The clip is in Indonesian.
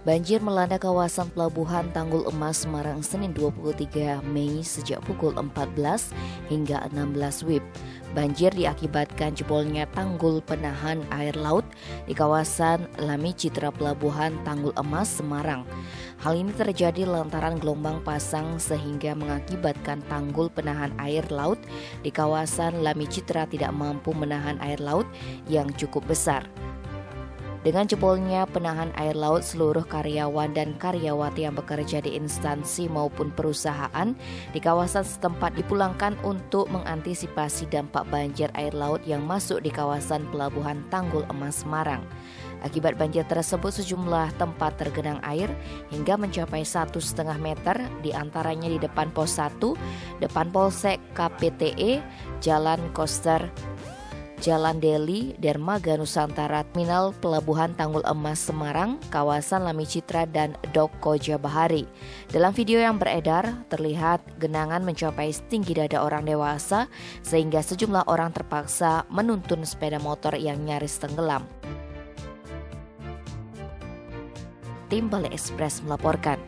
Banjir melanda kawasan Pelabuhan Tanggul Emas Semarang Senin 23 Mei sejak pukul 14 hingga 16 WIB. Banjir diakibatkan jebolnya tanggul penahan air laut di kawasan Lami Citra Pelabuhan Tanggul Emas Semarang. Hal ini terjadi lantaran gelombang pasang sehingga mengakibatkan tanggul penahan air laut di kawasan Lami Citra tidak mampu menahan air laut yang cukup besar. Dengan jebolnya penahan air laut, seluruh karyawan dan karyawati yang bekerja di instansi maupun perusahaan di kawasan setempat dipulangkan untuk mengantisipasi dampak banjir air laut yang masuk di kawasan Pelabuhan Tanggul Emas Semarang. Akibat banjir tersebut, sejumlah tempat tergenang air hingga mencapai 1,5 meter, diantaranya di depan Pos 1, depan Polsek KPTE, Jalan Koster, Jalan Deli, Dermaga Nusantara, Terminal Pelabuhan Tanggul Emas Semarang, kawasan Lami Citra, dan Dok Koja Bahari. Dalam video yang beredar, terlihat genangan mencapai setinggi dada orang dewasa, sehingga sejumlah orang terpaksa menuntun sepeda motor yang nyaris tenggelam. Tim Bali Express melaporkan.